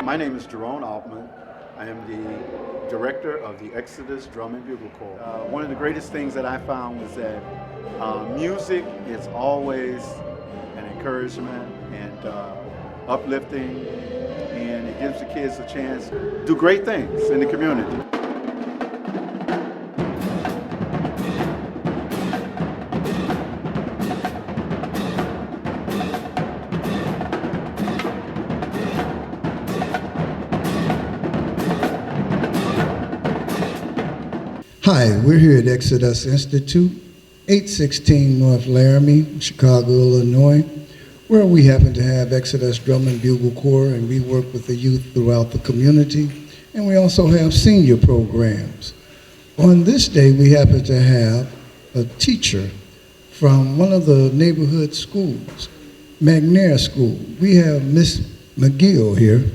My name is Jerome Altman. I am the director of the Exodus Drum and Bugle Corps. One of the greatest things that I found was that music is always an encouragement and uplifting, and it gives the kids a chance to do great things in the community. Hi, we're here at Exodus Institute, 816 North Laramie, Chicago, Illinois, where we happen to have Exodus Drum and Bugle Corps, and we work with the youth throughout the community, and we also have senior programs. On this day, we happen to have a teacher from one of the neighborhood schools, McNair School. We have Miss McGill here.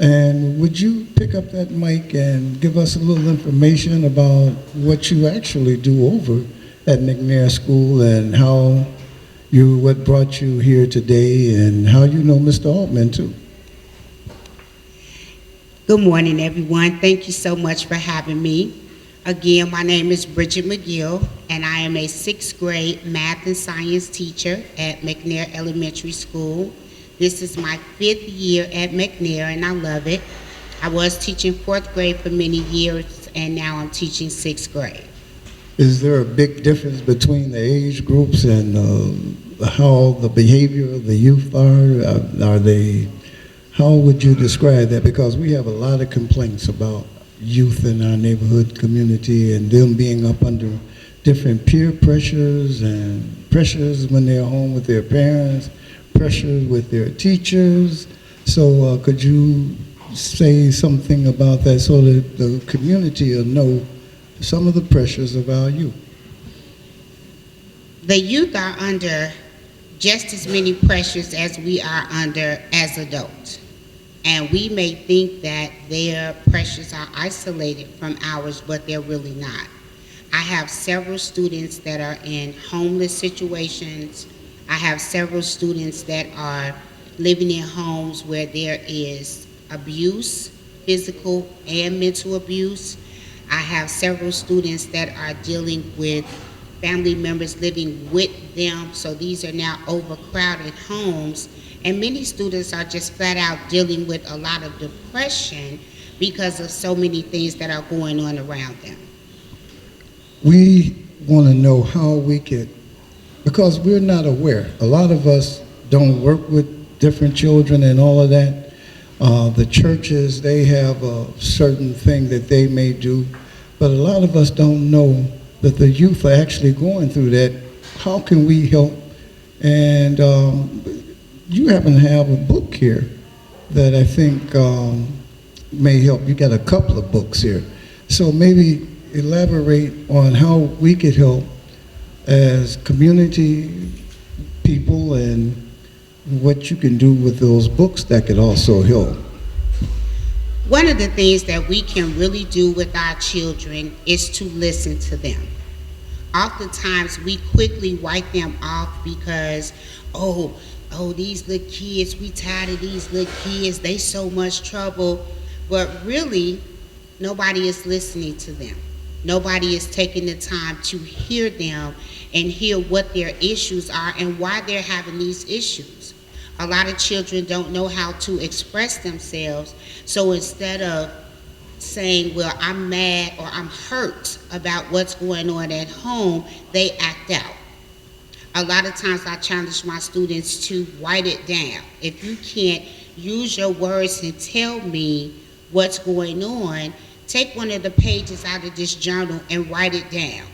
And would you pick up that mic and give us a little information about what you actually do over at McNair School and what brought you here today and how you know Mr. Altman too? Good morning, everyone. Thank you so much for having me. Again, my name is Bridget McGill, and I am a sixth grade math and science teacher at McNair Elementary School. This is my 5th year at McNair, and I love it. I was teaching 4th grade for many years, and now I'm teaching 6th grade. Is there a big difference between the age groups and how the behavior of the youth are? How would you describe that? Because we have a lot of complaints about youth in our neighborhood community and them being up under different peer pressures and pressures when they're home with their parents, pressures with their teachers. So could you say something about that so that the community will know some of the pressures of our youth? The youth are under just as many pressures as we are under as adults. And we may think that their pressures are isolated from ours, but they're really not. I have several students that are in homeless situations. I have several students that are living in homes where there is abuse, physical and mental abuse. I have several students that are dealing with family members living with them, so these are now overcrowded homes. And many students are just flat out dealing with a lot of depression because of so many things that are going on around them. We want to know how we could, because we're not aware. A lot of us don't work with different children and all of that. The churches, they have a certain thing that they may do, but a lot of us don't know that the youth are actually going through that. How can we help? And you happen to have a book here that I think may help. You got a couple of books here. So maybe elaborate on how we could help as community people and what you can do with those books that could also help. One of the things that we can really do with our children is to listen to them. Oftentimes we quickly write them off because, oh, these little kids, we tired of these little kids, they so much trouble. But really, nobody is listening to them. Nobody is taking the time to hear them and hear what their issues are and why they're having these issues. A lot of children don't know how to express themselves, so instead of saying, well, I'm mad or I'm hurt about what's going on at home, they act out. A lot of times I challenge my students to write it down. If you can't use your words and tell me what's going on, take one of the pages out of this journal and write it down.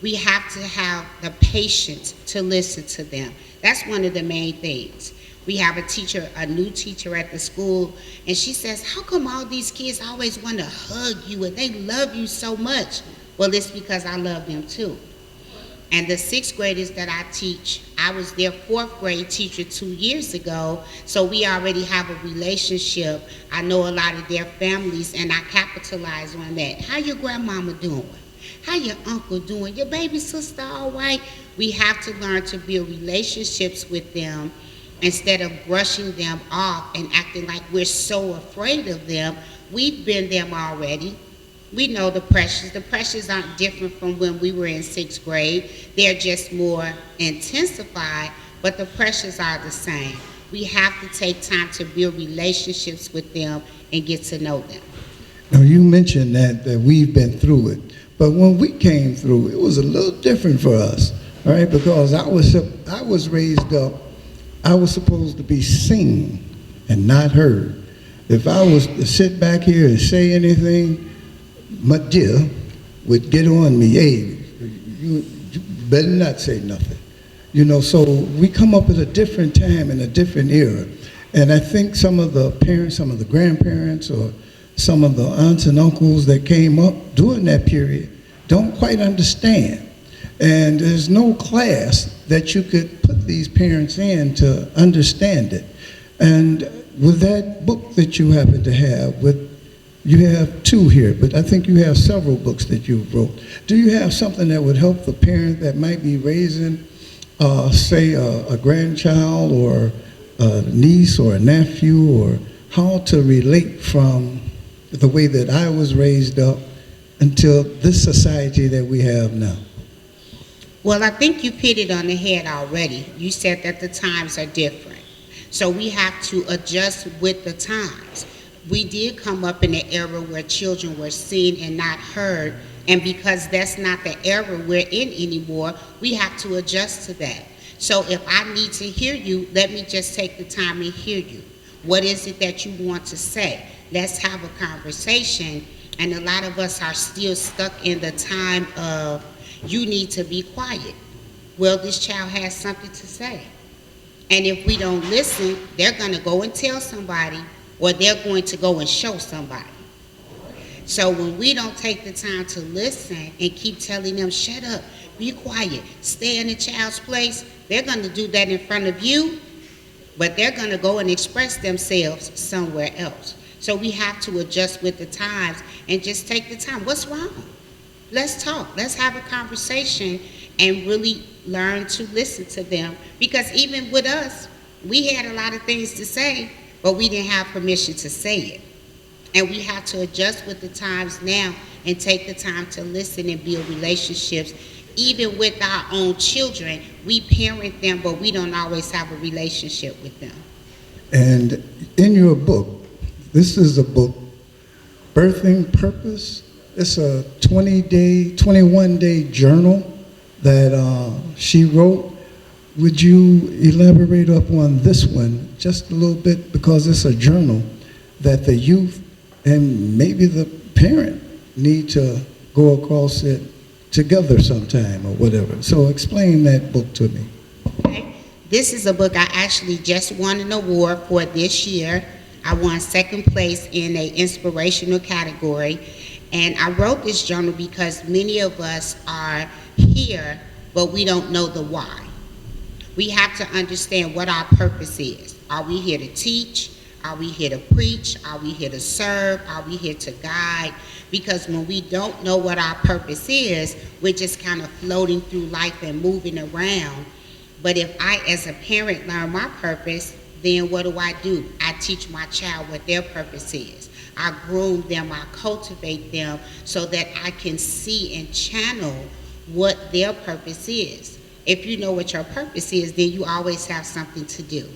We have to have the patience to listen to them. That's one of the main things. We have a new teacher at the school, and she says, how come all these kids always want to hug you and they love you so much? Well, it's because I love them too. And the 6th graders that I teach, I was their 4th grade teacher 2 years ago, so we already have a relationship. I know a lot of their families, and I capitalize on that. How your grandmama doing? How your uncle doing? Your baby sister all right? We have to learn to build relationships with them Instead of brushing them off and acting like we're so afraid of them, we've been them already. We know the pressures. The pressures aren't different from when we were in sixth grade. They're just more intensified, but the pressures are the same. We have to take time to build relationships with them and get to know them. Now, you mentioned that we've been through it, but when we came through, it was a little different for us, all right, because I was raised up, I was supposed to be seen and not heard. If I was to sit back here and say anything, my dear would get on me. Hey, you better not say nothing. You know, so we come up at a different time in a different era. And I think some of the parents, some of the grandparents, or some of the aunts and uncles that came up during that period don't quite understand. And there's no class that you could put these parents in to understand it. And with that book that you happen to have, you have two here, but I think you have several books that you wrote. Do you have something that would help the parent that might be raising, say, a grandchild or a niece or a nephew, or how to relate from the way that I was raised up until this society that we have now? Well, I think you hit it on the head already. You said that the times are different. So we have to adjust with the times. We did come up in an era where children were seen and not heard, and because that's not the era we're in anymore, we have to adjust to that. So if I need to hear you, let me just take the time and hear you. What is it that you want to say? Let's have a conversation. And a lot of us are still stuck in the time of, you need to be quiet. Well, this child has something to say. And if we don't listen, they're going to go and tell somebody, or they're going to go and show somebody. So when we don't take the time to listen and keep telling them, shut up, be quiet, stay in the child's place, they're going to do that in front of you, but they're going to go and express themselves somewhere else. So we have to adjust with the times and just take the time. What's wrong? Let's talk. Let's have a conversation and really learn to listen to them. Because even with us, we had a lot of things to say, but we didn't have permission to say it. And we have to adjust with the times now and take the time to listen and build relationships. Even with our own children, we parent them, but we don't always have a relationship with them. And in your book, this is a book, Birthing Purpose. It's a 21-day journal that she wrote. Would you elaborate upon this one just a little bit, because it's a journal that the youth and maybe the parent need to go across it together sometime or whatever. So explain that book to me. Okay. This is a book I actually just won an award for this year. I won second place in an inspirational category. And I wrote this journal because many of us are here, but we don't know the why. We have to understand what our purpose is. Are we here to teach? Are we here to preach? Are we here to serve? Are we here to guide? Because when we don't know what our purpose is, we're just kind of floating through life and moving around. But if I, as a parent, learn my purpose, then what do? I teach my child what their purpose is. I groom them, I cultivate them so that I can see and channel what their purpose is. If you know what your purpose is, then you always have something to do.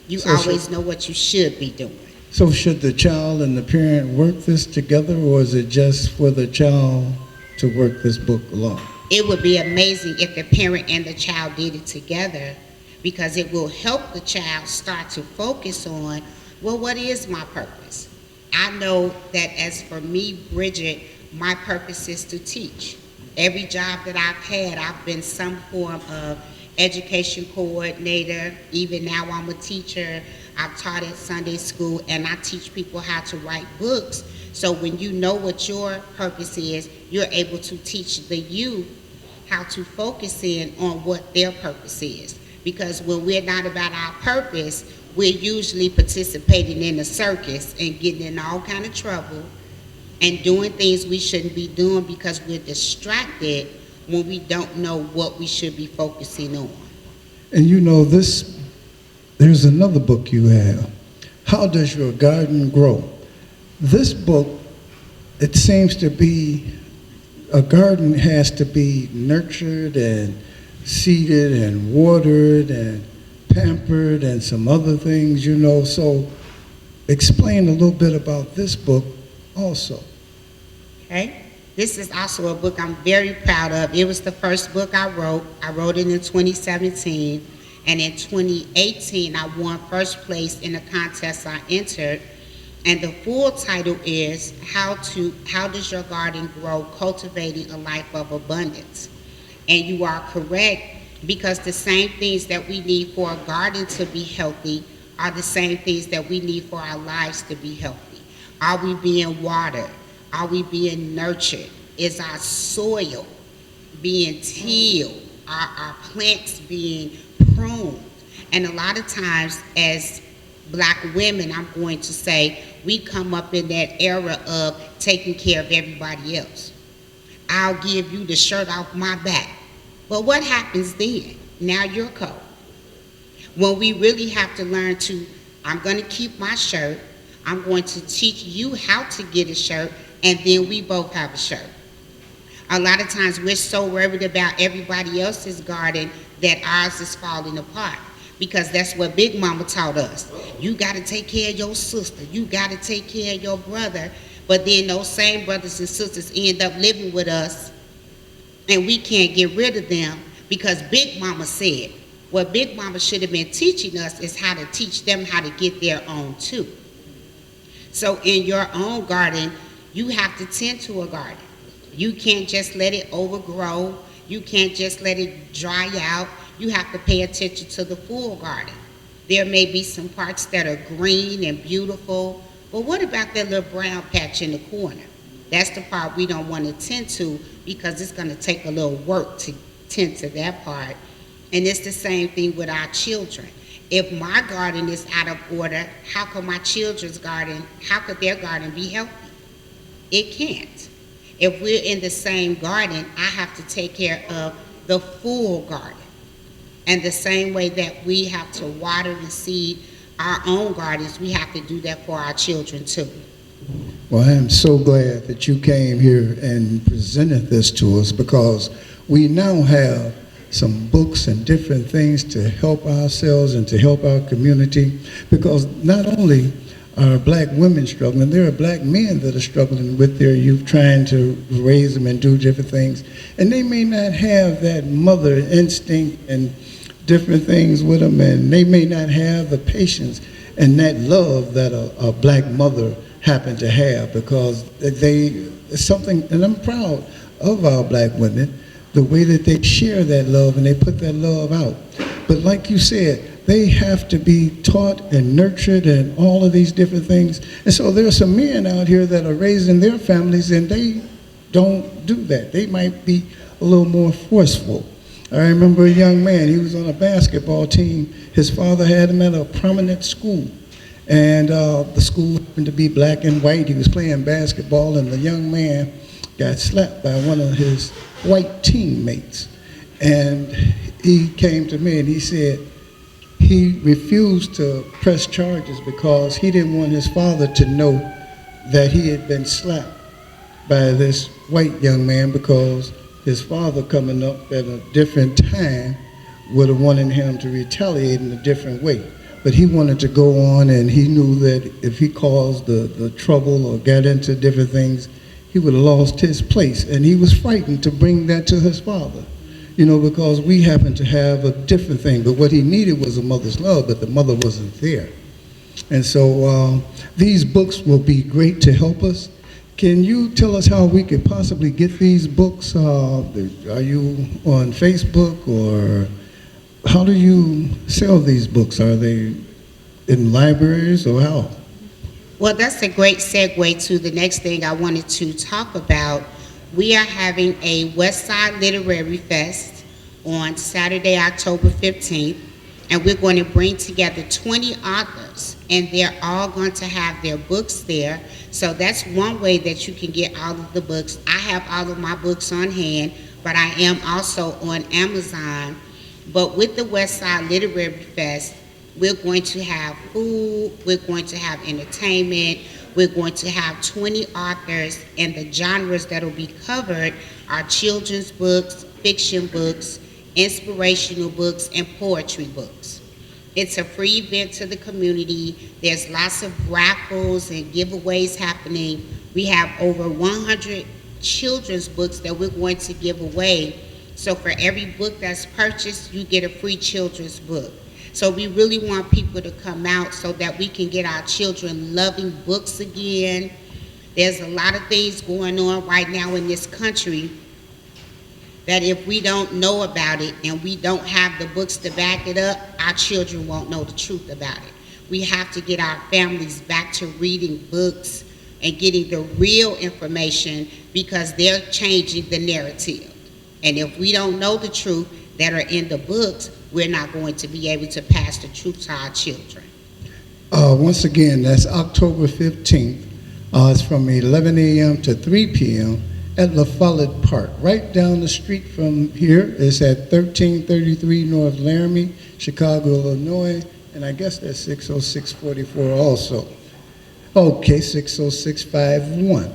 You always know what you should be doing. So should the child and the parent work this together, or is it just for the child to work this book alone? It would be amazing if the parent and the child did it together, because it will help the child start to focus on, well, what is my purpose? I know that as for me, Bridget, my purpose is to teach. Every job that I've had, I've been some form of education coordinator. Even now I'm a teacher. I've taught at Sunday school, and I teach people how to write books. So when you know what your purpose is, you're able to teach the youth how to focus in on what their purpose is. Because when we're not about our purpose, we're usually participating in a circus and getting in all kind of trouble and doing things we shouldn't be doing because we're distracted when we don't know what we should be focusing on. And you know, this there's another book you have. How Does Your Garden Grow? This book, it seems to be a garden has to be nurtured and seeded and watered and pampered and some other things, you know. So explain a little bit about this book also. Okay. This is also a book I'm very proud of. It was the first book I wrote. I wrote it in 2017, and in 2018 I won first place in a contest I entered. And the full title is How Does Your Garden Grow? Cultivating a Life of Abundance. And you are correct, because the same things that we need for a garden to be healthy are the same things that we need for our lives to be healthy. Are we being watered? Are we being nurtured? Is our soil being tilled? Are our plants being pruned? And a lot of times as Black women, I'm going to say, we come up in that era of taking care of everybody else. I'll give you the shirt off my back. But what happens then? Now you're cold. When we really have to learn to, I'm going to keep my shirt, I'm going to teach you how to get a shirt, and then we both have a shirt. A lot of times we're so worried about everybody else's garden that ours is falling apart, because that's what Big Mama taught us. You got to take care of your sister. You got to take care of your brother. But then those same brothers and sisters end up living with us, and we can't get rid of them because Big Mama said. What Big Mama should have been teaching us is how to teach them how to get their own too. So in your own garden, you have to tend to a garden. You can't just let it overgrow. You can't just let it dry out. You have to pay attention to the full garden. There may be some parts that are green and beautiful, but what about that little brown patch in the corner? That's the part we don't want to tend to, because it's going to take a little work to tend to that part. And it's the same thing with our children. If my garden is out of order, how could my children's garden, how could their garden be healthy? It can't. If we're in the same garden, I have to take care of the full garden. And the same way that we have to water and seed our own gardens, we have to do that for our children too. Well, I am so glad that you came here and presented this to us, because we now have some books and different things to help ourselves and to help our community, because not only are Black women struggling, there are Black men that are struggling with their youth, trying to raise them and do different things, and they may not have that mother instinct and different things with them, and they may not have the patience and that love that a Black mother happened to have, because it's something, and I'm proud of our Black women, the way that they share that love and they put that love out. But like you said, they have to be taught and nurtured and all of these different things. And so there are some men out here that are raising their families, and they don't do that. They might be a little more forceful. I remember a young man, he was on a basketball team. His father had him at a prominent school. And the school happened to be black and white. He was playing basketball, and the young man got slapped by one of his white teammates. And he came to me and he said he refused to press charges because he didn't want his father to know that he had been slapped by this white young man, because his father, coming up at a different time, would have wanted him to retaliate in a different way. But he wanted to go on, and he knew that if he caused the trouble or got into different things, he would have lost his place. And he was frightened to bring that to his father, you know, because we happen to have a different thing. But what he needed was a mother's love, but the mother wasn't there. And so these books will be great to help us. Can you tell us how we could possibly get these books? Are you on Facebook, or how do you sell these books? Are they in libraries, or how? Well, that's a great segue to the next thing I wanted to talk about. We are having a Westside Literary Fest on Saturday, October 15th, and we're going to bring together 20 authors, and they're all going to have their books there. So that's one way that you can get all of the books. I have all of my books on hand, but I am also on Amazon. But with the Westside Literary Fest, We're going to have food, we're going to have entertainment, we're going to have 20 authors, and the genres that will be covered are children's books, fiction books, inspirational books, and poetry books. It's a free event to the community. There's lots of raffles and giveaways happening. We have over 100 children's books that we're going to give away. So for every book that's purchased, you get a free children's book. So we really want people to come out so that we can get our children loving books again. There's a lot of things going on right now in this country that if we don't know about it and we don't have the books to back it up, our children won't know the truth about it. We have to get our families back to reading books and getting the real information, because they're changing the narrative. And if we don't know the truth that are in the books, we're not going to be able to pass the truth to our children. Once again, that's October 15th. It's from 11 a.m. to 3 p.m. at La Follette Park, right down the street from here. It's at 1333 North Laramie, Chicago, Illinois, and I guess that's 60644 also. Okay, 60651.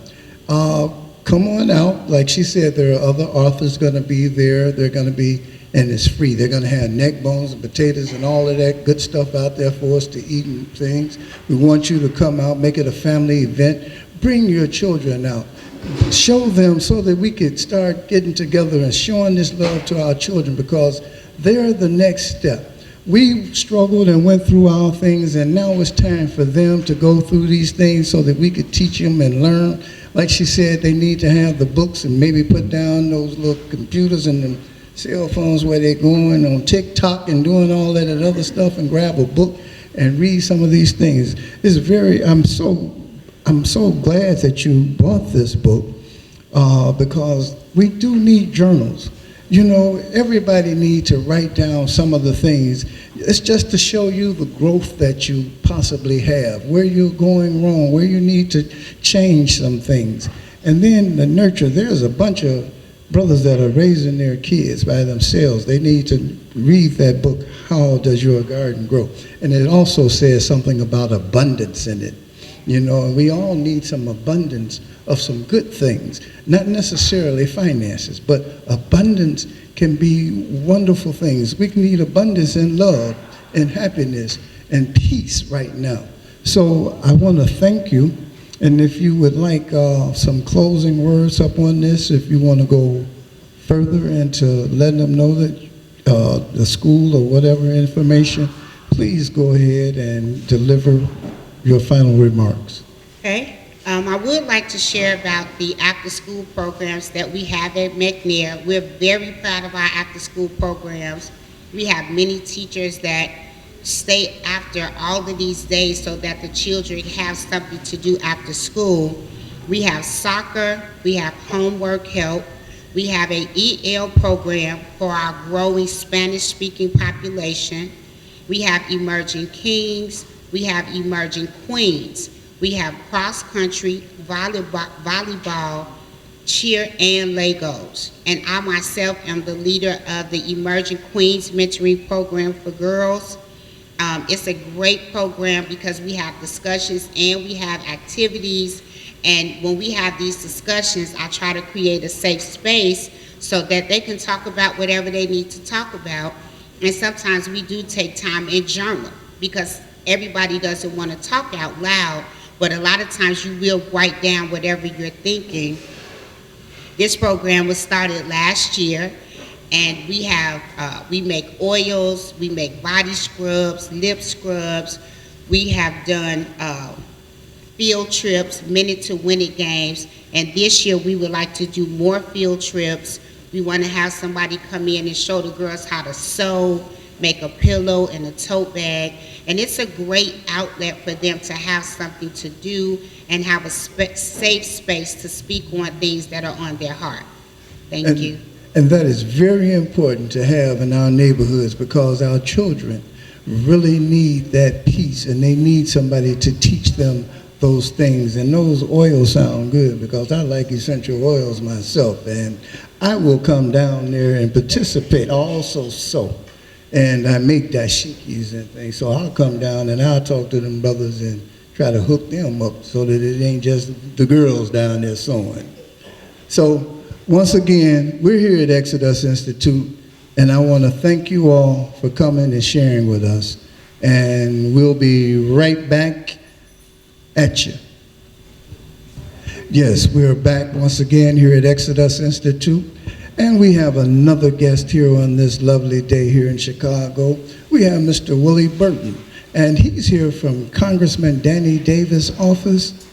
Come on out. Like she said, there are other authors going to be there. They're going to be, and it's free. They're going to have neck bones and potatoes and all of that good stuff out there for us to eat and things. We want you to come out, make it a family event. Bring your children out. Show them so that we could start getting together and showing this love to our children, because they're the next step. We struggled and went through our things, and now it's time for them to go through these things so that we could teach them and learn. Like she said, they need to have the books and maybe put down those little computers and the cell phones where they're going on TikTok and doing all that other stuff, and grab a book and read some of these things. It's very, I'm so glad that you bought this book, because we do need journals. You know, everybody needs to write down some of the things. It's just to show you the growth that you possibly have, where you're going wrong, where you need to change some things. And then the nurture, there's a bunch of brothers that are raising their kids by themselves. They need to read that book, How Does Your Garden Grow? And it also says something about abundance in it. You know, and we all need some abundance of some good things, not necessarily finances, but abundance can be wonderful things. We need abundance in love and happiness and peace right now. So I want to thank you, and if you would like some closing words up on this, if you want to go further into letting them know that the school or whatever information, please go ahead and deliver your final remarks. Okay. I would like to share about the after-school programs that we have at McNair. We're very proud of our after-school programs. We have many teachers that stay after all of these days so that the children have something to do after school. We have soccer, we have homework help, we have an EL program for our growing Spanish-speaking population. We have emerging kings, we have emerging queens. We have cross-country, volleyball, cheer, and Legos. And I myself am the leader of the Emerging Queens Mentoring Program for girls. It's a great program because we have discussions and we have activities. And when we have these discussions, I try to create a safe space so that they can talk about whatever they need to talk about. And sometimes we do take time and journal, because everybody doesn't want to talk out loud, but a lot of times you will write down whatever you're thinking. This program was started last year, and we make oils, we make body scrubs, lip scrubs. We have done field trips, minute to win it games, and this year we would like to do more field trips. We want to have somebody come in and show the girls how to sew, make a pillow and a tote bag, and it's a great outlet for them to have something to do and have a safe space to speak on things that are on their heart. Thank you. And that is very important to have in our neighborhoods, because our children really need that peace, and they need somebody to teach them those things. And those oils sound good, because I like essential oils myself, and I will come down there and participate also. and I make dashikis and things. So I'll come down and I'll talk to them brothers and try to hook them up so that it ain't just the girls down there sewing. So once again, we're here at Exodus Institute, and I want to thank you all for coming and sharing with us. And we'll be right back at you. Yes, we're back once again here at Exodus Institute, and we have another guest here on this lovely day here in Chicago. We have Mr. Willie Burton, and he's here from Congressman Danny Davis' office,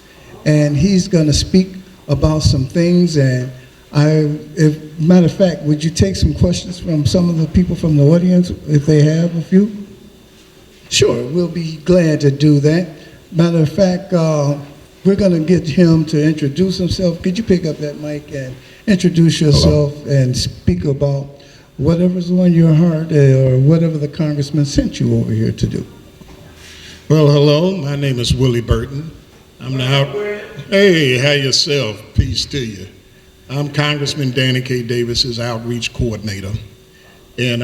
and he's going to speak about some things. And if matter of fact, would you take some questions from some of the people from the audience if they have a few? Sure, we'll be glad to do that. Matter of fact, we're going to get him to introduce himself. Could you pick up that mic and introduce yourself and speak about whatever's on your heart or whatever the congressman sent you over here to do? Well, hello, my name is Willie Burton. I'm now, hey, how yourself? Peace to you. I'm Congressman Danny K. Davis's outreach coordinator. And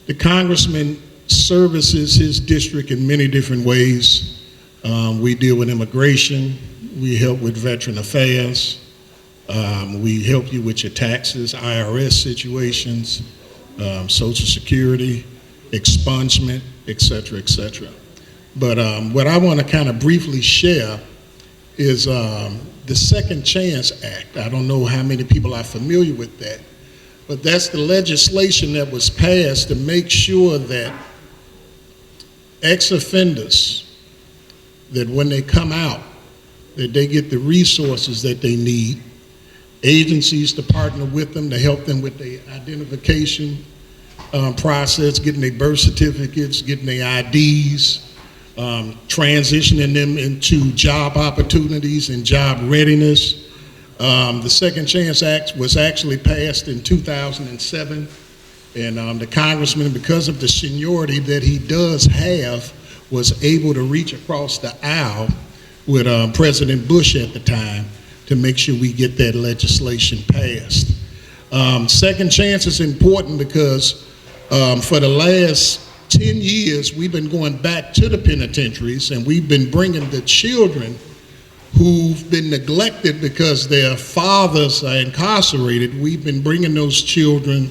the congressman services his district in many different ways. We deal with immigration, we help with veteran affairs, we help you with your taxes, IRS situations, Social Security, expungement, et cetera, et cetera. But what I want to kind of briefly share is the Second Chance Act. I don't know how many people are familiar with that, but that's the legislation that was passed to make sure that ex-offenders, that when they come out, that they get the resources that they need, agencies to partner with them to help them with their identification process, getting their birth certificates, getting their IDs, transitioning them into job opportunities and job readiness. The Second Chance Act was actually passed in 2007, and the congressman, because of the seniority that he does have, was able to reach across the aisle with President Bush at the time to make sure we get that legislation passed. Second chance is important because for the last 10 years, we've been going back to the penitentiaries, and we've been bringing the children who've been neglected because their fathers are incarcerated. We've been bringing those children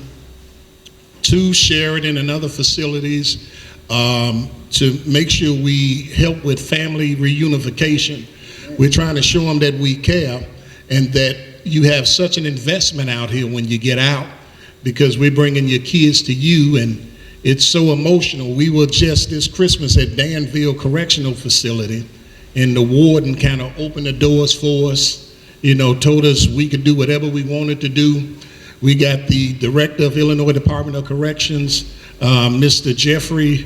to Sheridan and other facilities to make sure we help with family reunification. We're trying to show them that we care and that you have such an investment out here when you get out, because we're bringing your kids to you, and it's so emotional. We were just this Christmas at Danville Correctional Facility, and the warden kind of opened the doors for us, you know, told us we could do whatever we wanted to do. We got the director of Illinois Department of Corrections, Mr. Jeffrey,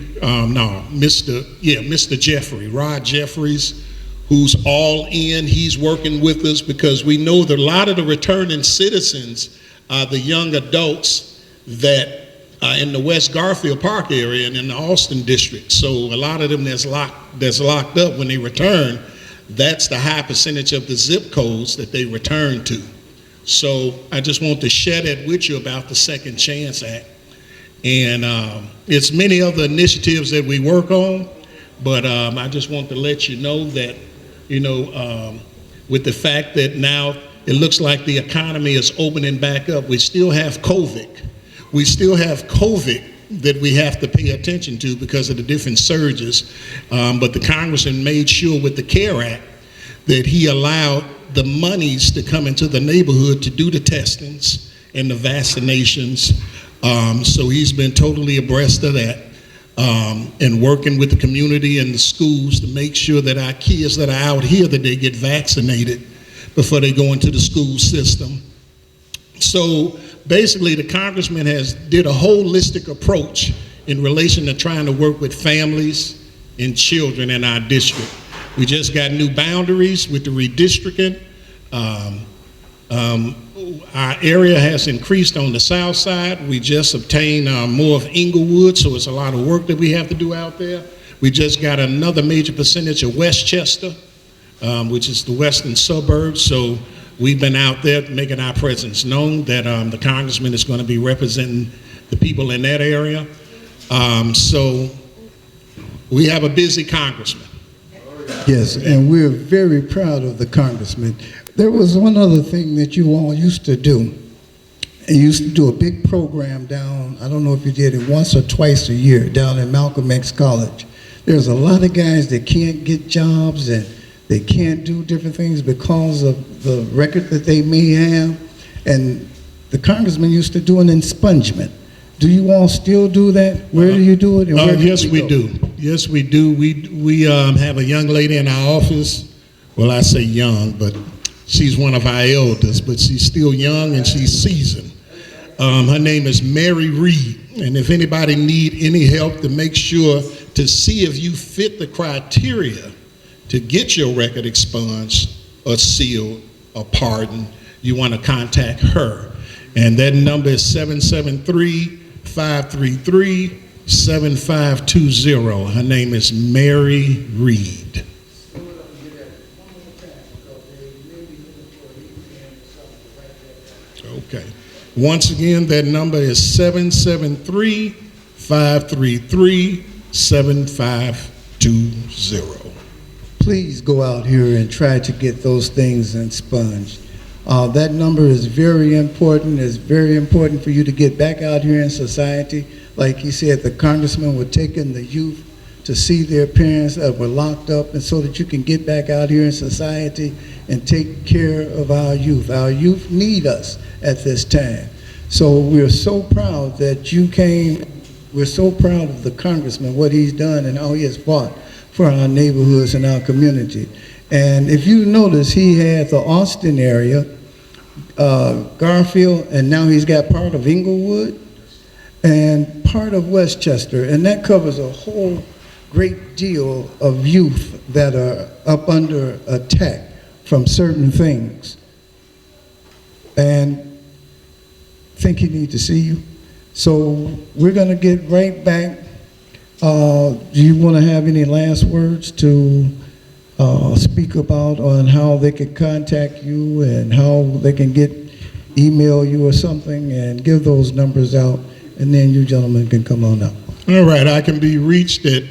Rod Jeffries, who's all in. He's working with us because we know that a lot of the returning citizens are the young adults that are in the West Garfield Park area and in the Austin district. So a lot of them that's locked up when they return, that's the high percentage of the zip codes that they return to. So I just want to share that with you about the Second Chance Act. And it's many other initiatives that we work on, but I just want to let you know that, you know, with the fact that now it looks like the economy is opening back up, we still have COVID. We still have COVID that we have to pay attention to because of the different surges. But the congressman made sure with the CARE Act that he allowed the monies to come into the neighborhood to do the testings and the vaccinations. So he's been totally abreast of that, and working with the community and the schools to make sure that our kids that are out here, that they get vaccinated before they go into the school system. So basically the congressman did a holistic approach in relation to trying to work with families and children in our district. We just got new boundaries with the redistricting. Our area has increased on the south side. We just obtained more of Inglewood, so it's a lot of work that we have to do out there. We just got another major percentage of Westchester, which is the western suburbs. So we've been out there making our presence known, that the congressman is going to be representing the people in that area. So we have a busy congressman. Yes, and we're very proud of the congressman. There was one other thing that you all used to do. You used to do a big program down, I don't know if you did it once or twice a year, down at Malcolm X College. There's a lot of guys that can't get jobs and they can't do different things because of the record that they may have. And the congressman used to do an expungement. Do you all still do that? Where do you do it? And where Yes, can we go? do. Yes, we do. We have a young lady in our office. Well, I say young, but she's one of our elders, but she's still young and she's seasoned. Her name is Mary Reed, and if anybody need any help to make sure to see if you fit the criteria to get your record expunged or sealed or pardoned, you want to contact her. And that number is 773-533-7520. Her name is Mary Reed. Okay. Once again, that number is 773-533-7520. Please go out here and try to get those things expunged. That number is very important. It's very important for you to get back out here in society. Like he said, the congressman were taking the youth to see their parents that were locked up, and so that you can get back out here in society and take care of our youth. Our youth need us at this time. So we're so proud that you came. We're so proud of the congressman, what he's done and how he has fought for our neighborhoods and our community. And if you notice, he had the Austin area, Garfield, and now he's got part of Inglewood and part of Westchester, and that covers a whole great deal of youth that are up under attack from certain things. And I think he needs to see you. So we're going to get right back. Do you want to have any last words to speak about on how they can contact you and how they can email you or something, and give those numbers out, and then you gentlemen can come on up. All right, I can be reached at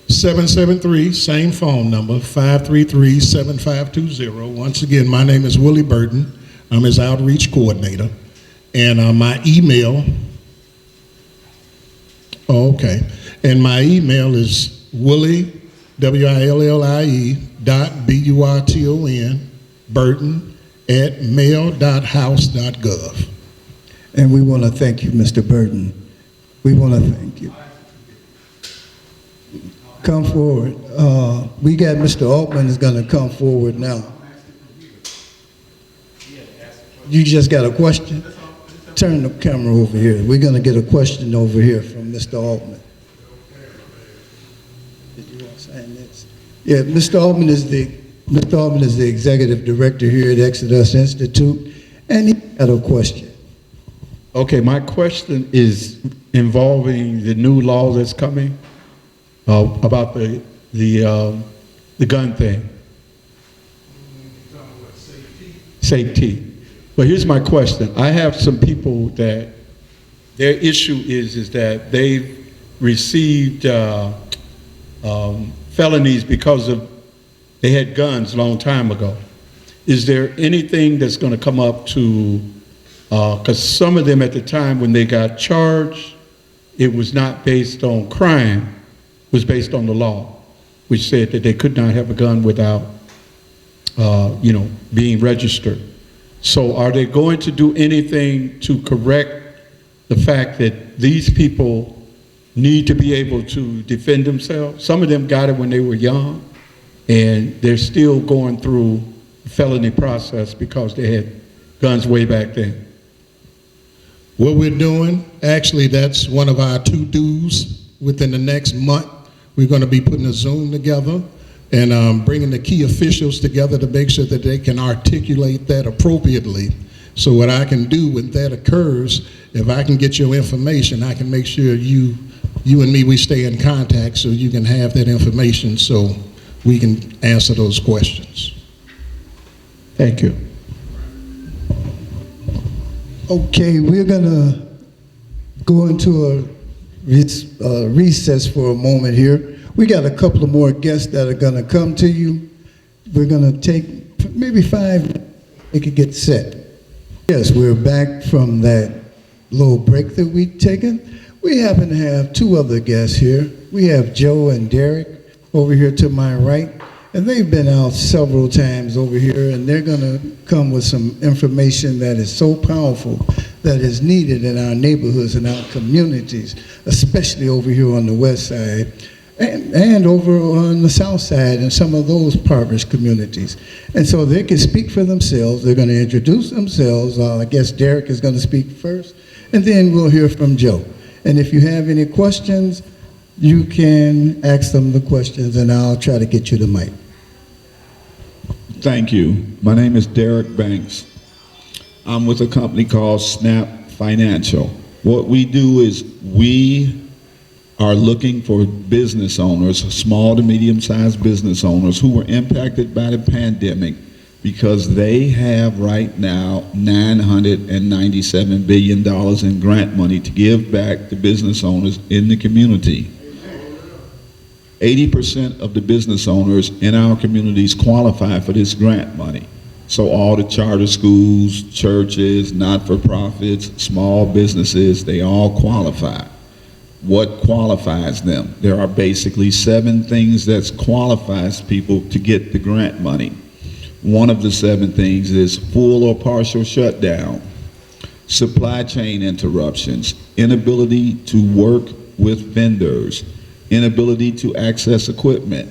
773, same phone number, 533-7520. Once again, my name is Willie Burton. I'm his outreach coordinator. And my email, and my email is Willie, W-I-L-L-I-E, .B-U-R-T-O-N, Burton, @mail.house.gov. And we want to thank you, Mr. Burton. We want to thank you. Come forward. We got Mr. Altman is going to come forward now. You just got a question? Turn the camera over here. We're going to get a question over here from Mr. Altman. Did you want to sign this? Yeah, Mr. Altman is the executive director here at Exodus Institute, and he had a question. Okay, my question is involving the new law that's coming about the gun thing. Safety. But here's my question. I have some people that their issue is that they've received felonies because of they had guns a long time ago. Is there anything that's going to come up to, because some of them at the time when they got charged, it was not based on crime, it was based on the law, which said that they could not have a gun without, being registered. So are they going to do anything to correct the fact that these people need to be able to defend themselves? Some of them got it when they were young, and they're still going through the felony process because they had guns way back then. What we're doing, actually, that's one of our to-dos within the next month. We're going to be putting a Zoom together and bringing the key officials together to make sure that they can articulate that appropriately. So what I can do when that occurs, if I can get your information, I can make sure you and me, we stay in contact so you can have that information so we can answer those questions. Thank you. Okay, we're going to go into a recess for a moment here. We got a couple of more guests that are going to come to you. We're going to take maybe 5 minutes. They could get set. Yes, we're back from that little break that we'd taken. We happen to have 2 other guests here. We have Joe and Derek over here to my right, and they've been out several times over here, and they're going to come with some information that is so powerful that is needed in our neighborhoods and our communities, especially over here on the west side and over on the south side and some of those impoverished communities. And so they can speak for themselves. They're going to introduce themselves. I guess Derek is going to speak first, and then we'll hear from Joe. And if you have any questions, you can ask them the questions, and I'll try to get you the mic. Thank you. My name is Derek Banks. I'm with a company called Snap Financial. What we do is we are looking for business owners, small to medium-sized business owners who were impacted by the pandemic because they have right now $997 billion in grant money to give back to business owners in the community. 80% of the business owners in our communities qualify for this grant money. So all the charter schools, churches, not-for-profits, small businesses, they all qualify. What qualifies them? There are basically 7 things that qualifies people to get the grant money. One of the 7 things is full or partial shutdown, supply chain interruptions, inability to work with vendors, inability to access equipment,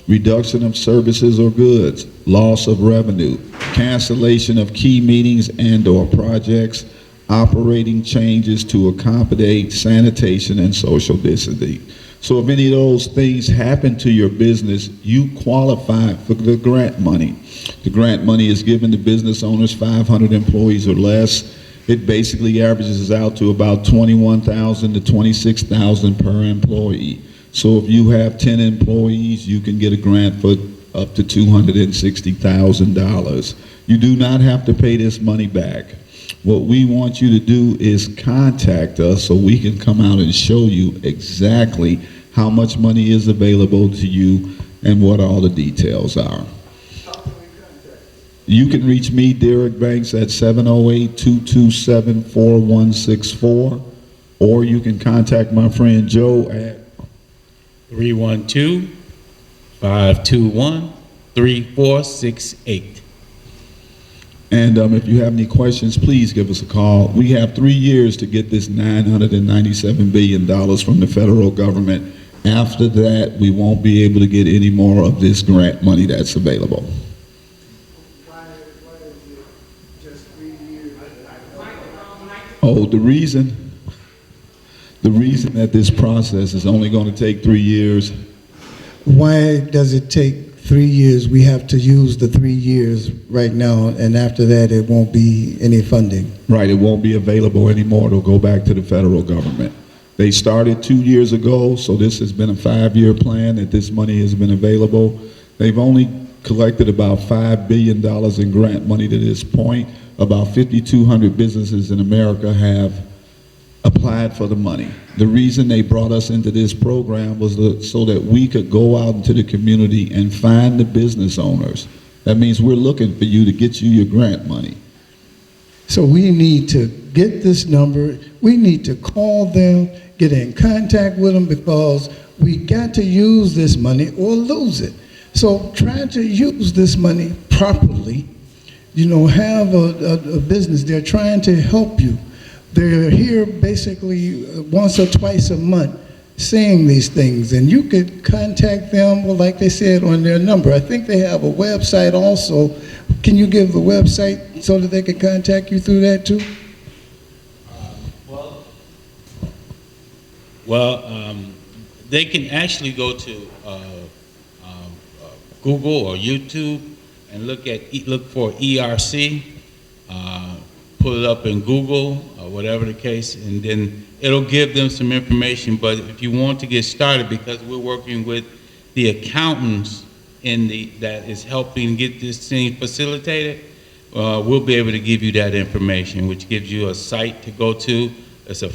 reduction of services or goods, loss of revenue, cancellation of key meetings and/or projects, operating changes to accommodate sanitation and social distancing. So if any of those things happen to your business, you qualify for the grant money. The grant money is given to business owners 500 employees or less. It basically averages out to about $21,000 to $26,000 per employee. So if you have 10 employees, you can get a grant for up to $260,000. You do not have to pay this money back. What we want you to do is contact us so we can come out and show you exactly how much money is available to you and what all the details are. You can reach me, Derek Banks, at 708-227-4164, or you can contact my friend Joe at 312-521-3468. And if you have any questions, please give us a call. We have 3 years to get this $997 billion from the federal government. After that, we won't be able to get any more of this grant money that's available. Oh, the reason that this process is only going to take 3 years. Why does it take 3 years? We have to use the 3 years right now, and after that, it won't be any funding. Right, it won't be available anymore. It'll go back to the federal government. They started 2 years ago, so this has been a 5-year plan that this money has been available. They've only collected about $5 billion in grant money to this point. About 5,200 businesses in America have applied for the money. The reason they brought us into this program was so that we could go out into the community and find the business owners. That means we're looking for you to get you your grant money. So we need to get this number. We need to call them, get in contact with them, because we got to use this money or lose it. So try to use this money properly. You know, have a business. They're trying to help you. They're here basically once or twice a month saying these things, and you could contact them, well, like they said, on their number. I think they have a website also. Can you give the website so that they can contact you through that too? They can actually go to Google or YouTube and look for ERC. Pull it up in Google or whatever the case, and then it'll give them some information. But if you want to get started, because we're working with the accountants that is helping get this thing facilitated, we'll be able to give you that information, which gives you a site to go to. It's a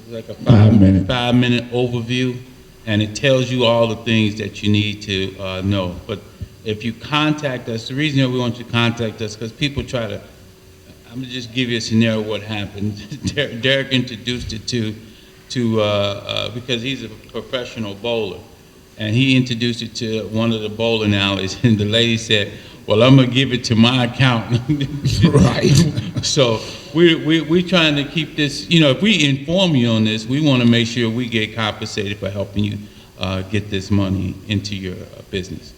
like a 5 minute. 5 minute overview, and it tells you all the things that you need to know. But if you contact us, the reason that we want you to contact us, because people try to, I'm gonna just give you a scenario of what happened. Derek introduced it to because he's a professional bowler, and he introduced it to one of the bowling alleys, and the lady said, well, I'm gonna give it to my accountant. Right. So we trying to keep this, if we inform you on this, we wanna make sure we get compensated for helping you get this money into your business.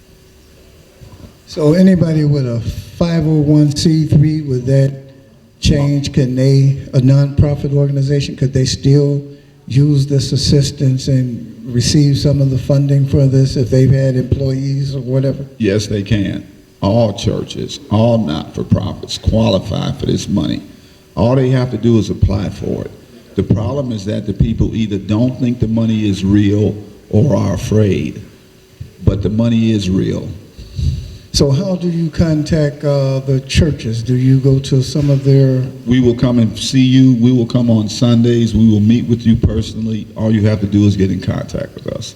So anybody with a 501c3, would that change? Can they, a nonprofit organization, could they still use this assistance and receive some of the funding for this if they've had employees or whatever? Yes, they can. All churches, all not-for-profits qualify for this money. All they have to do is apply for it. The problem is that the people either don't think the money is real or are afraid, but the money is real. So how do you contact the churches? Do you go to some of their... We will come and see you. We will come on Sundays. We will meet with you personally. All you have to do is get in contact with us.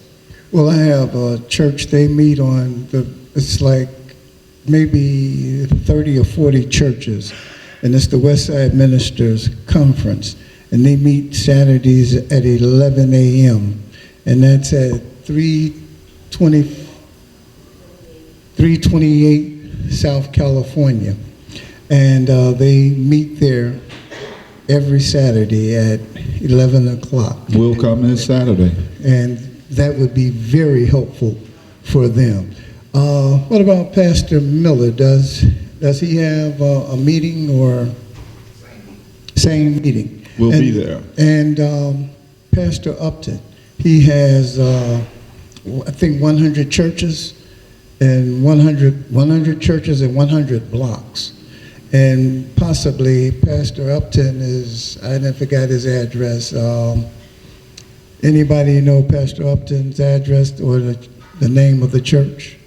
Well, I have a church, they meet on it's like maybe 30 or 40 churches, and it's the Westside Ministers Conference, and they meet Saturdays at 11 a.m., and that's at 328 South California, and they meet there every Saturday at 11 o'clock. We'll come this Saturday. And that would be very helpful for them. What about Pastor Miller? Does he have a meeting or? Same meeting. We'll be there. And Pastor Upton, he has, I think 100 churches and 100 churches and 100 blocks. And possibly Pastor Upton I forgot his address. Anybody know Pastor Upton's address or the name of the church?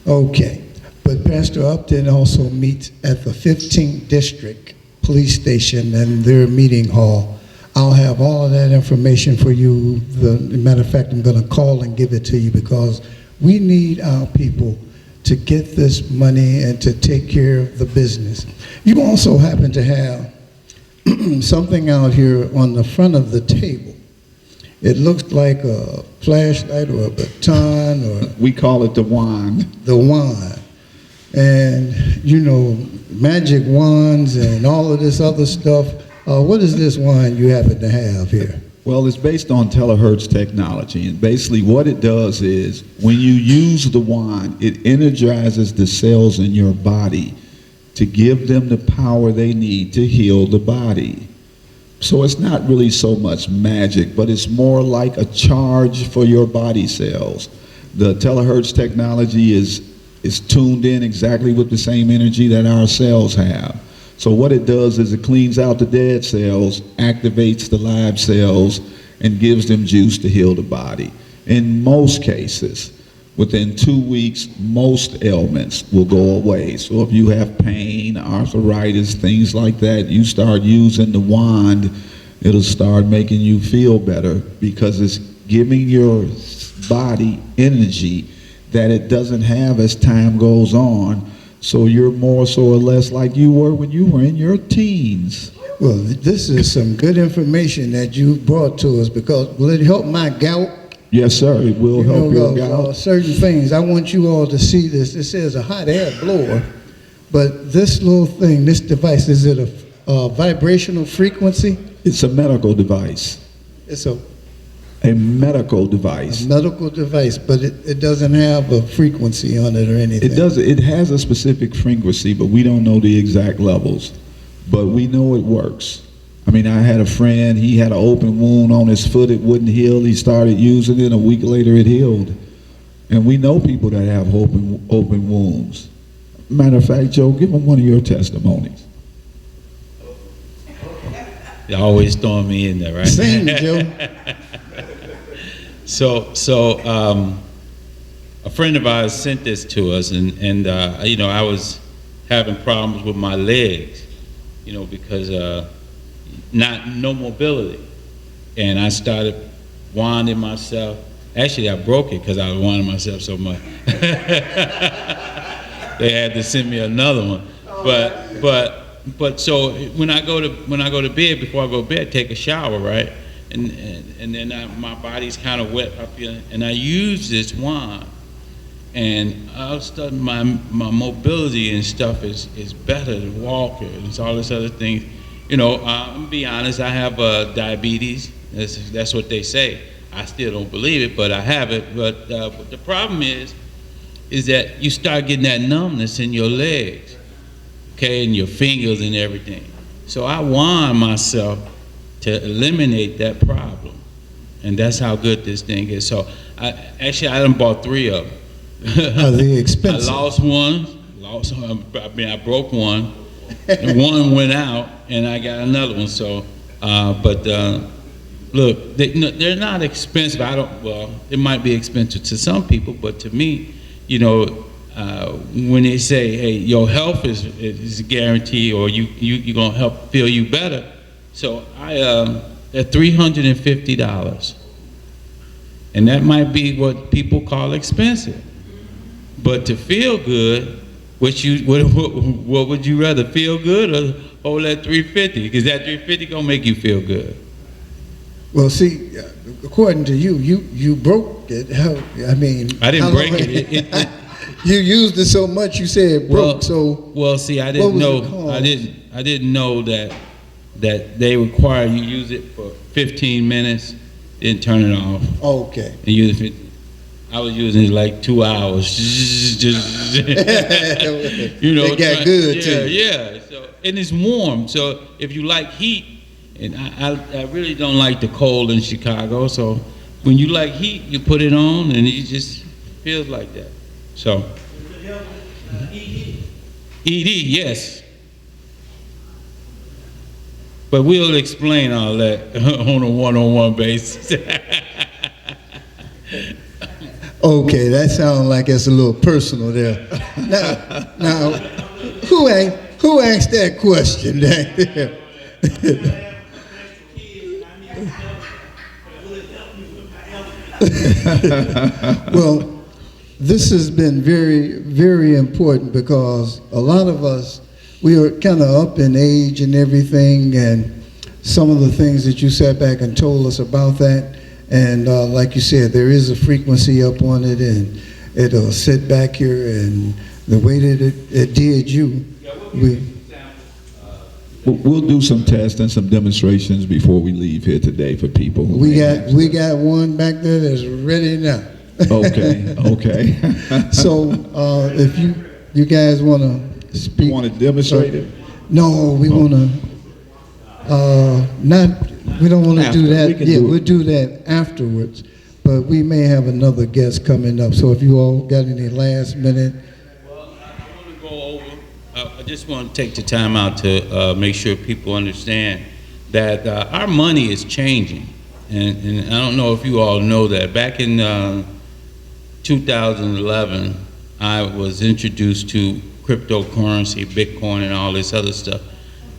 Okay, but Pastor Upton also meets at the 15th District Police Station and their meeting hall. I'll have all of that information for you. Matter of fact, I'm going to call and give it to you because we need our people to get this money and to take care of the business. You also happen to have something out here on the front of the table. It looks like a flashlight or a baton or... We call it the wand. The wand. And, magic wands and all of this other stuff. What is this wand you happen to have here? Well, it's based on terahertz technology, and basically what it does is when you use the wand, it energizes the cells in your body to give them the power they need to heal the body. So it's not really so much magic, but it's more like a charge for your body cells. The terahertz technology is tuned in exactly with the same energy that our cells have. So what it does is it cleans out the dead cells, activates the live cells, and gives them juice to heal the body. In most cases, within 2 weeks, most ailments will go away. So if you have pain, arthritis, things like that, you start using the wand, it'll start making you feel better because it's giving your body energy that it doesn't have as time goes on. So you're more so or less like you were when you were in your teens. Well, this is some good information that you brought to us because will it help my gout? Yes, sir. It will help your gout. Certain things. I want you all to see this. It says a hot air blower, but this little thing, this device, is it a vibrational frequency? It's a medical device. It's a medical device. A medical device, but it doesn't have a frequency on it or anything. It does. It has a specific frequency, but we don't know the exact levels. But we know it works. I mean, I had a friend, he had an open wound on his foot, it wouldn't heal. He started using it, a week later it healed. And we know people that have open wounds. Matter of fact, Joe, give them one of your testimonies. You're always throwing me in there, right? Same, Joe. So a friend of ours sent this to us, and I was having problems with my legs, because no mobility. And I started winding myself. Actually, I broke it because I was winding myself so much. They had to send me another one. But so when I go to bed, before I go to bed, take a shower, right? And then my body's kind of wet up here, and I use this wand, and all of a sudden my mobility and stuff is better to walk and it's all this other things. I'm gonna be honest, I have diabetes. That's what they say. I still don't believe it, but I have it. But the problem is that you start getting that numbness in your legs, okay, and your fingers and everything. So I wind myself to eliminate that problem, and that's how good this thing is. So I done bought 3 of them. Are they expensive? I lost one. I broke one. And one went out, and I got another one. So, look, they're not expensive. It might be expensive to some people, but to me, when they say, "Hey, your health is guaranteed," or you're gonna help feel you better. So at $350, and that might be what people call expensive. But to feel good, what would you rather, feel good or hold that $350? Because that $350 gonna make you feel good. Well, see, according to you broke it. I didn't break it. You used it so much, you said it broke. See, I didn't know. I didn't know that they require you use it for 15 minutes, then turn it off. Okay. And use it. I was using it like 2 hours. They got good too. Yeah. So, and it's warm. So if you like heat, and I really don't like the cold in Chicago. So when you like heat, you put it on, and it just feels like that. So. ED, yes. But we'll explain all that on a one-on-one basis. Okay, that sounds like it's a little personal there. Now, who asked that question back there? Well, this has been very, very important because a lot of us, we are kind of up in age and everything, and some of the things that you sat back and told us about that, and like you said, there is a frequency up on it, and it'll sit back here, and the way that it did you, We'll do some tests and some demonstrations before we leave here today for people. we got one back there that's ready now. Okay. So if you guys want to speak, You want to demonstrate it? No, we want to we don't want to do that. We'll do that afterwards. But we may have another guest coming up. So if you all got any last minute. Well, I want to go over. I just want to take the time out to make sure people understand that our money is changing, and I don't know if you all know that. Back in 2011, I was introduced to cryptocurrency, Bitcoin, and all this other stuff.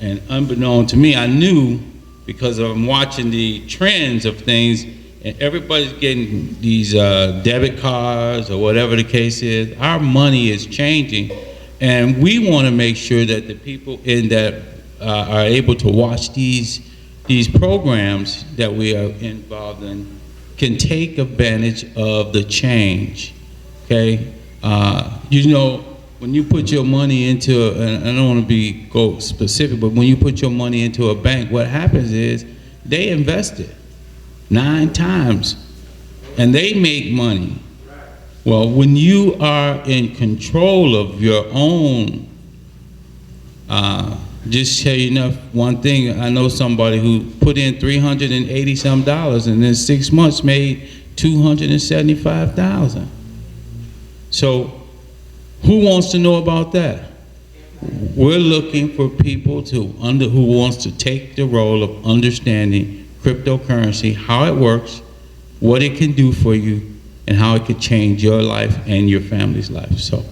And unbeknown to me, I knew because I'm watching the trends of things, and everybody's getting these debit cards or whatever the case is. Our money is changing, and we want to make sure that the people in that are able to watch these programs that we are involved in can take advantage of the change. Okay, when you put your money into, and I don't want to go specific, but when you put your money into a bank, what happens is they invest it 9 times, and they make money. Well, when you are in control of your own, just tell you enough, one thing, I know somebody who put in $380 some and in 6 months made $275,000. So who wants to know about that? We're looking for people who wants to take the role of understanding cryptocurrency, how it works, what it can do for you, and how it could change your life and your family's life. So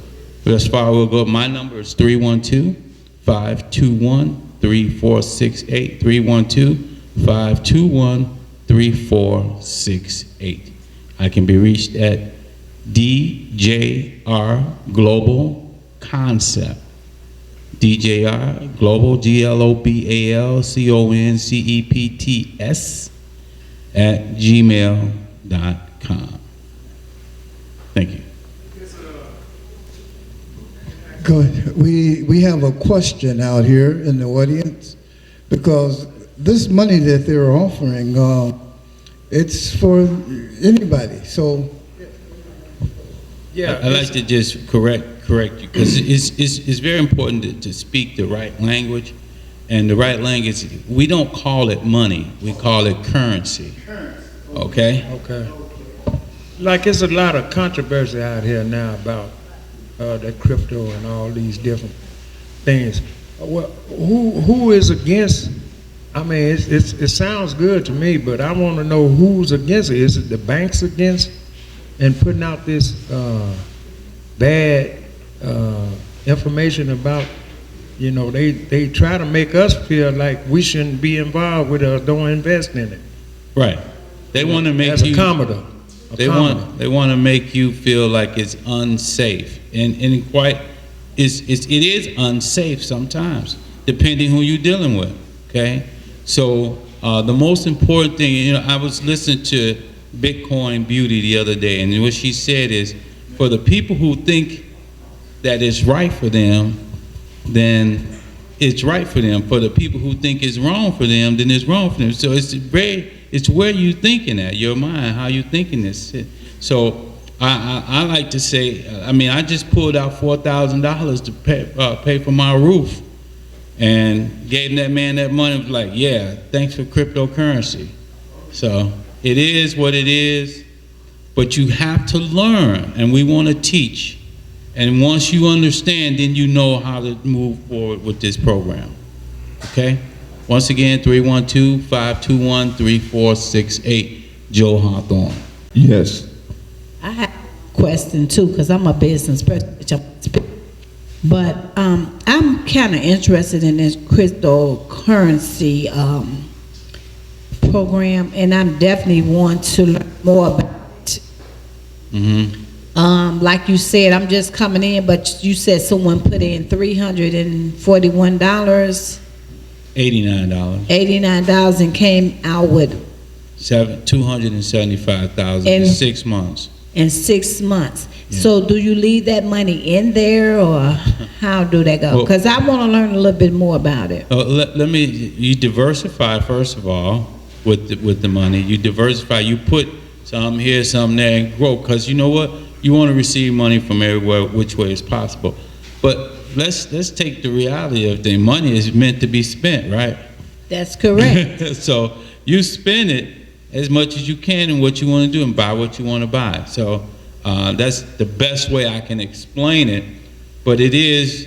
that's far we'll go. My number is 312-521-8788. 312-521-3468, 312-521-3468. I can be reached at DJR Global Concept. DJR Global, GLOBALCONCEPTS @gmail.com. Thank you. Good. We have a question out here in the audience, because this money that they're offering, it's for anybody. So Yeah, I'd like to just correct you, because it's very important to speak the right language, and the right language, we don't call it money, we call it currency. Okay? Okay. Like, there's a lot of controversy out here now about that crypto and all these different things. Well, who is against? I mean, it sounds good to me, but I want to know who's against it. Is it the banks against and putting out this bad information about, you know, they try to make us feel like we shouldn't be involved with it or don't invest in it. Right. They want to make As you. a Commodore. They want to make you feel like it's unsafe, and it is unsafe sometimes, depending who you're dealing with. Okay, so the most important thing, you know, I was listening to Bitcoin Beauty the other day, and what she said is, for the people who think that it's right for them, then it's right for them. For the people who think it's wrong for them, then it's wrong for them. So it's where you thinking at, your mind, how you thinking this. So I like to say, I mean, I just pulled out $4,000 to pay for my roof, and gave that man that money. Was like, yeah, thanks for cryptocurrency. So it is what it is, but you have to learn, and we want to teach. And once you understand, then you know how to move forward with this program. Okay? Once again, 312-521-3468, Joe Hawthorne. Yes. I have a question too, because I'm a business person, but I'm kind of interested in this cryptocurrency program, and I definitely want to learn more about it. Like you said, I'm just coming in, but you said someone put in $341. $89. And came out with $275,000 in 6 months. in 6 months. Yeah. So do you leave that money in there, or how do that go? Well, Because I want to learn a little bit more about it. You diversify, first of all, with the money. You diversify, you put some here, some there, and grow, because you know what? You want to receive money from everywhere, which way is possible. But let's take the reality of the money is meant to be spent, right? That's correct. So you spend it as much as you can in what you want to do and buy what you want to buy. So that's the best way I can explain it. But it is,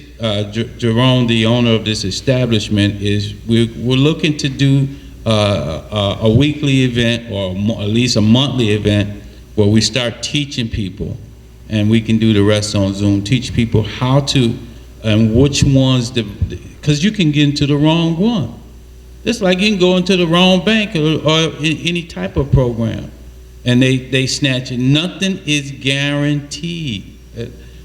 Jerome, the owner of this establishment, is we're looking to do a weekly event, or at least a monthly event, where we start teaching people, and we can do the rest on Zoom, teach people how to, and which ones, because you can get into the wrong one. It's like you can go into the wrong bank or any type of program, and they snatch it. Nothing is guaranteed.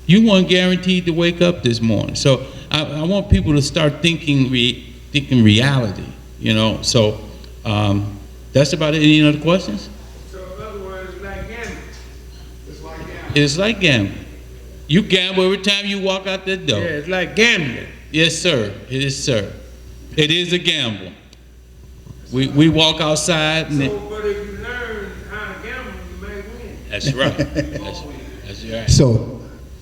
You weren't guaranteed to wake up this morning. So I want people to start thinking reality, you know. So that's about it. Any other questions? So in other words, it's like gambling. It's like gambling. You gamble every time you walk out that door. Yeah, it's like gambling. Yes, sir. It is, sir. It is a gamble. We walk outside and But if you learn how to gamble, you may win. that's right. That's right. So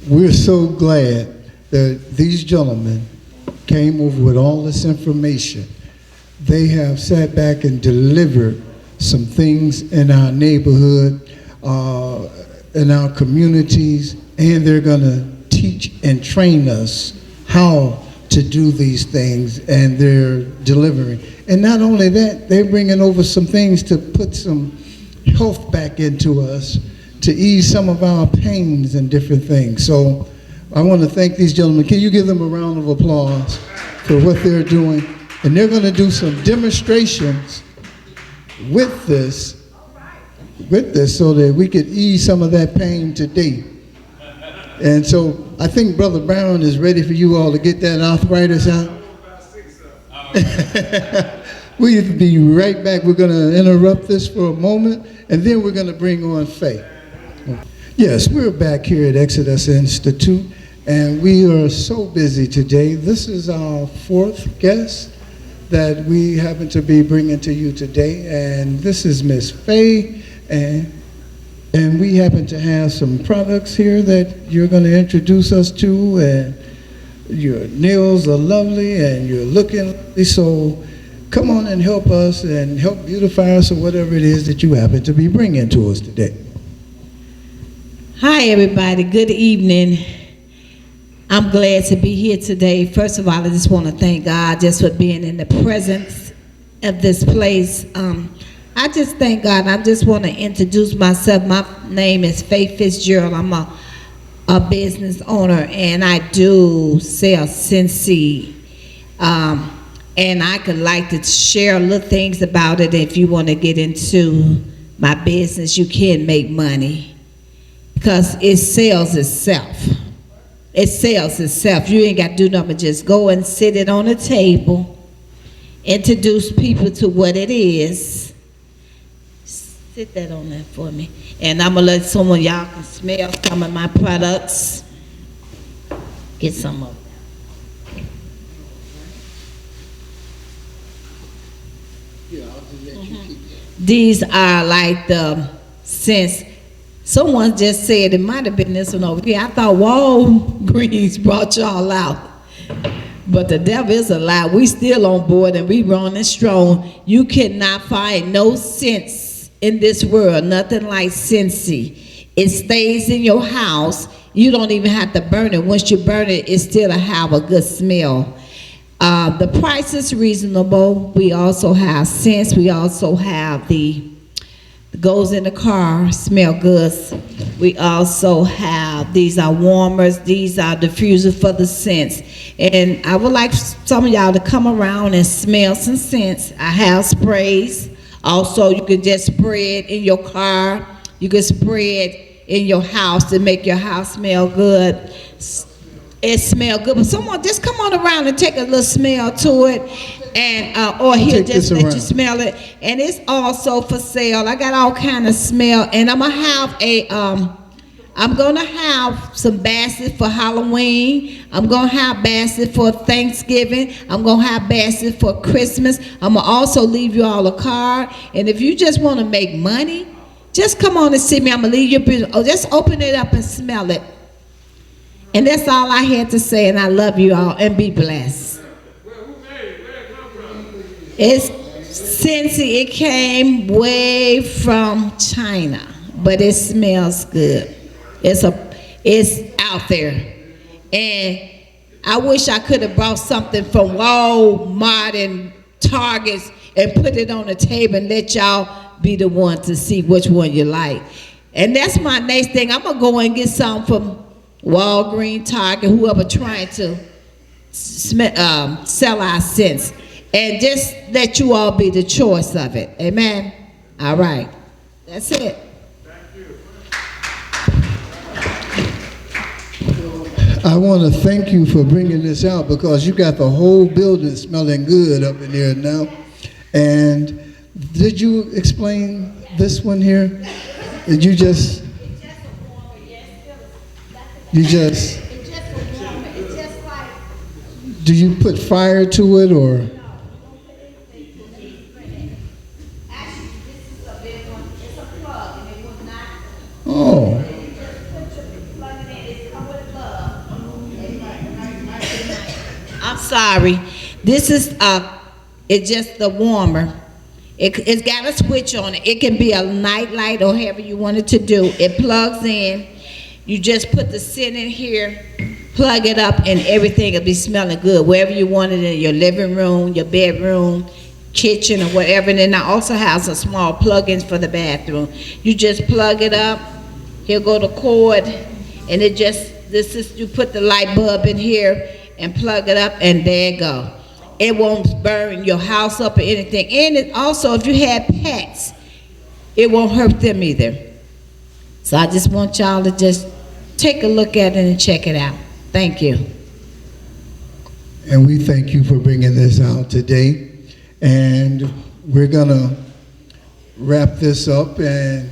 we're so glad that these gentlemen came over with all this information. They have sat back and delivered some things in our neighborhood, in our communities, and they're going to teach and train us how to do these things, and they're delivering. And not only that, they're bringing over some things to put some health back into us, to ease some of our pains and different things. So I want to thank these gentlemen. Can you give them a round of applause for what they're doing? and they're going to do some demonstrations with this so that we could ease some of that pain today. And so I think Brother Brown is ready for you all to get that arthritis out. We'll be right back. We're going to interrupt this for a moment, and then we're going to bring on Faye. Yes, we're back here at Exodus Institute, and we are so busy today. This is our fourth guest that we happen to be bringing to you today, and this is Miss Faye, and we happen to have some products here that you're going to introduce us to, and your nails are lovely and you're looking lovely, so come on and help us and help beautify us or whatever it is that you happen to be bringing to us today. Hi, everybody. Good evening. I'm glad to be here today. First of all, I just want to thank God just for being in the presence of this place. I just thank God. I just want to introduce myself. My name is Faye Fitzgerald. I'm a business owner, and I do sell Scentsy. And I could like to share little things about it. If you want to get into my business, you can make money because it sells itself. It sells itself. You ain't got to do nothing but just go and sit it on a table, introduce people to what it is. Sit that on there for me. And I'm going to let someone, y'all can smell some of my products. Get some of them. These are like the scents. Someone just said, it might have been this one over here. I thought Walgreens brought y'all out. But the devil is a lie. We still on board and we running strong. You cannot find no scents in this world, nothing like Scentsy. It stays in your house. You don't even have to burn it. Once you burn it, it still have a good smell. The price is reasonable. We also have scents. We also have the goes in the car, smell good. We also have, these are warmers. These are diffusers for the scents. And I would like some of y'all to come around and smell some scents. I have sprays. Also, you can just spray it in your car. You can spray it in your house to make your house smell good. It smells good, but someone just come on around and take a little smell to it, and or he'll just let you smell it. And it's also for sale. I got all kind of smell, and I'm gonna have some baskets for Halloween. I'm gonna have baskets for Thanksgiving. I'm gonna have baskets for Christmas. I'm gonna also leave you all a card. And if you just want to make money, just come on and see me. I'm gonna leave you. Oh, just open it up and smell it. And that's all I had to say. And I love you all and be blessed. It's Scentsy. It came way from China, but it smells good. It's out there, and I wish I could have brought something from Walmart and Targets and put it on the table and let y'all be the one to see which one you like. And that's my next thing. I'm gonna go and get some from Walgreens, Target, whoever trying to sell our scents, and just let you all be the choice of it. Amen. All right, that's it. I want to thank you for bringing this out because you got the whole building smelling good up in here now. And did you explain this one here? Did you just? You just? Do you put fire to it or? Oh. I'm sorry. This is it's just the warmer. It's got a switch on it. It can be a night light or however you want it to do. It plugs in. You just put the scent in here, plug it up, and everything will be smelling good. Wherever you want it, in your living room, your bedroom, kitchen, or whatever. And then I also have some small plug-ins for the bathroom. You just plug it up. Here go the cord, and you put the light bulb in here and plug it up, and there you go. it won't burn your house up or anything. And it also, if you had pets, it won't hurt them either. So I just want y'all to just take a look at it and check it out. Thank you. And we thank you for bringing this out today. And we're going to wrap this up, and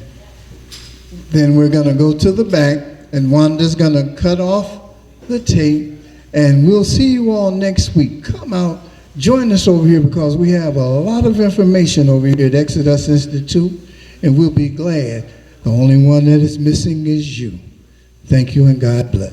then we're going to go to the back, and Wanda's going to cut off the tape, and we'll see you all next week. Come out, join us over here, because we have a lot of information over here at Exodus Institute, and we'll be glad. The only one that is missing is you. Thank you, and God bless.